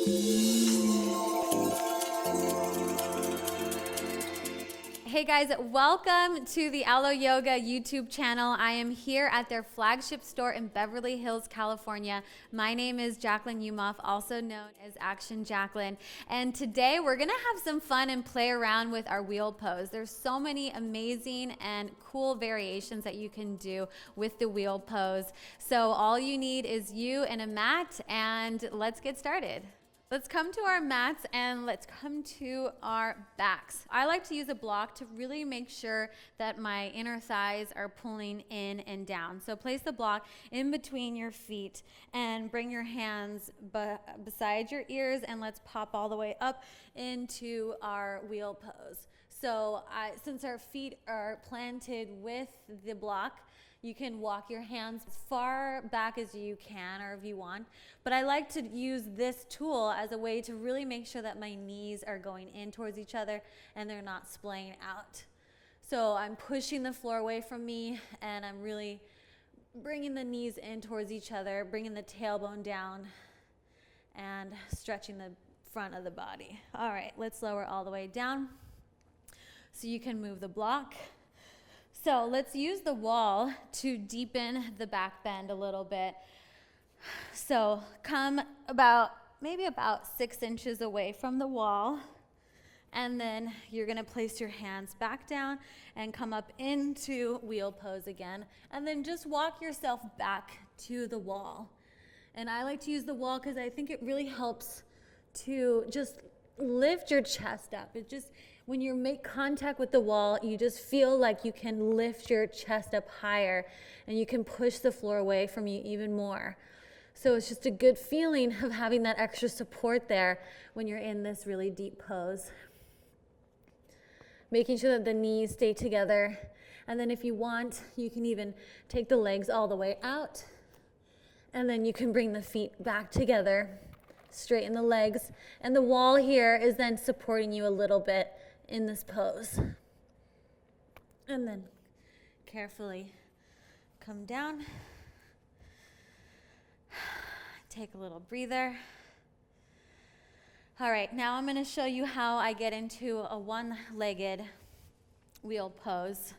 Hey guys, welcome to the Aloe Yoga YouTube channel. I am here at their flagship store in Beverly Hills, California. My name is Jacquelyn Umof, also known as Action Jacquelyn. And today we're gonna have some fun and play around with our wheel pose. There's so many amazing and cool variations that you can do with the wheel pose. So all you need is you and a mat, and let's get started. Let's come to our mats and let's come to our backs. I like to use a block to really make sure that my inner thighs are pulling in and down. So place the block in between your feet and bring your hands beside your ears, and let's pop all the way up into our wheel pose. So since our feet are planted with the block, you can walk your hands as far back as you can or if you want. But I like to use this tool as a way to really make sure that my knees are going in towards each other and they're not splaying out. So I'm pushing the floor away from me, and I'm really bringing the knees in towards each other, bringing the tailbone down and stretching the front of the body. All right, let's lower all the way down so you can move the block. So let's use the wall to deepen the back bend a little bit. So come maybe about 6 inches away from the wall, and then you're gonna place your hands back down and come up into wheel pose again, and then just walk yourself back to the wall. And I like to use the wall because I think it really helps to just lift your chest up. When you make contact with the wall, you just feel like you can lift your chest up higher, and you can push the floor away from you even more. So it's just a good feeling of having that extra support there when you're in this really deep pose. Making sure that the knees stay together. And then if you want, you can even take the legs all the way out, and then you can bring the feet back together, straighten the legs. And the wall here is then supporting you a little bit in this pose. And then carefully come down. Take a little breather. All right, now I'm going to show you how I get into a one-legged wheel pose.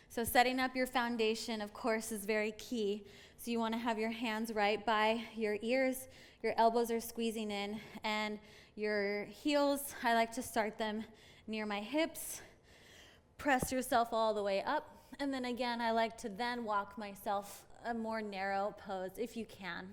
So setting up your foundation, of course, is very key. So you want to have your hands right by your ears. Your elbows are squeezing in, and your heels, I like to start them near my hips. Press yourself all the way up. And then again, I like to then walk myself a more narrow pose if you can.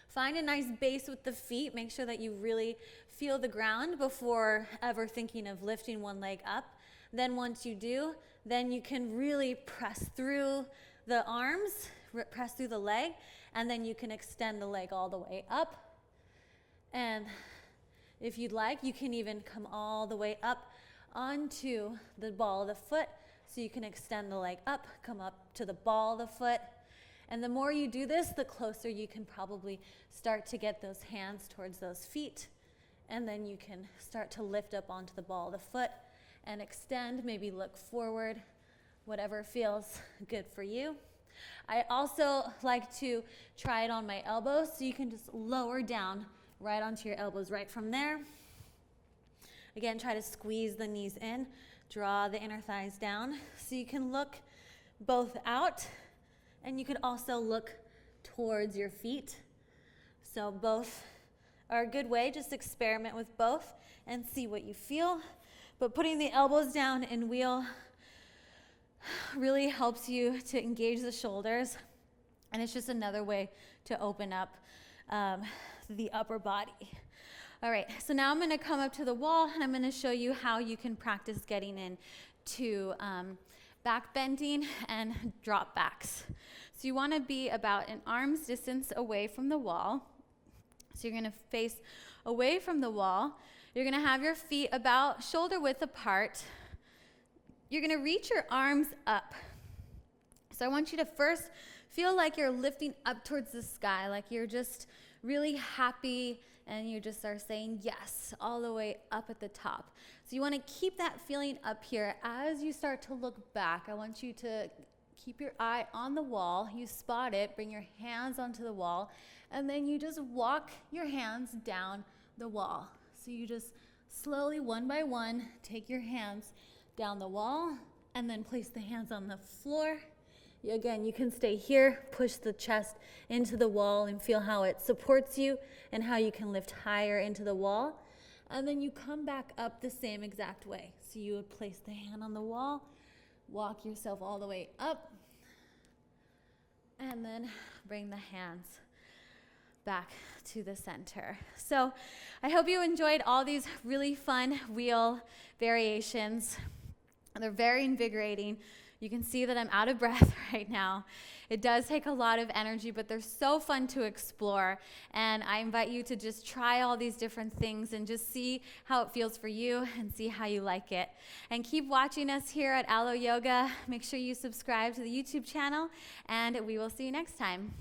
Find a nice base with the feet. Make sure that you really feel the ground before ever thinking of lifting one leg up. Then once you do, then you can really press through the arms, press through the leg, and then you can extend the leg all the way up. And if you'd like, you can even come all the way up onto the ball of the foot, so you can extend the leg up, come up to the ball of the foot. And the more you do this, the closer you can probably start to get those hands towards those feet. And then you can start to lift up onto the ball of the foot and extend, maybe look forward, whatever feels good for you. I also like to try it on my elbows, so you can just lower down right onto your elbows right from there. Again, try to squeeze the knees in, draw the inner thighs down, so you can look both out, and you can also look towards your feet. So both are a good way. Just experiment with both and see what you feel. But putting the elbows down in wheel really helps you to engage the shoulders, and it's just another way to open up the upper body. All right, so now I'm going to come up to the wall, and I'm going to show you how you can practice getting into back bending and drop backs. So you want to be about an arm's distance away from the wall. So you're going to face away from the wall. You're going to have your feet about shoulder width apart. You're going to reach your arms up. So I want you to first feel like you're lifting up towards the sky, like you're just really happy, and you just are saying yes all the way up at the top. So you want to keep that feeling up here. As you start to look back, I want you to keep your eye on the wall. You spot it, bring your hands onto the wall, And then you just walk your hands down the wall. So you just slowly, one by one, take your hands down the wall and then place the hands on the floor. Again, you can stay here, push the chest into the wall and feel how it supports you and how you can lift higher into the wall. And then you come back up the same exact way. So you would place the hand on the wall, walk yourself all the way up, and then bring the hands back to the center. So I hope you enjoyed all these really fun wheel variations. They're very invigorating. You can see that I'm out of breath right now. It does take a lot of energy, but they're so fun to explore. And I invite you to just try all these different things and just see how it feels for you and see how you like it. And keep watching us here at Alo Yoga. Make sure you subscribe to the YouTube channel, and we will see you next time.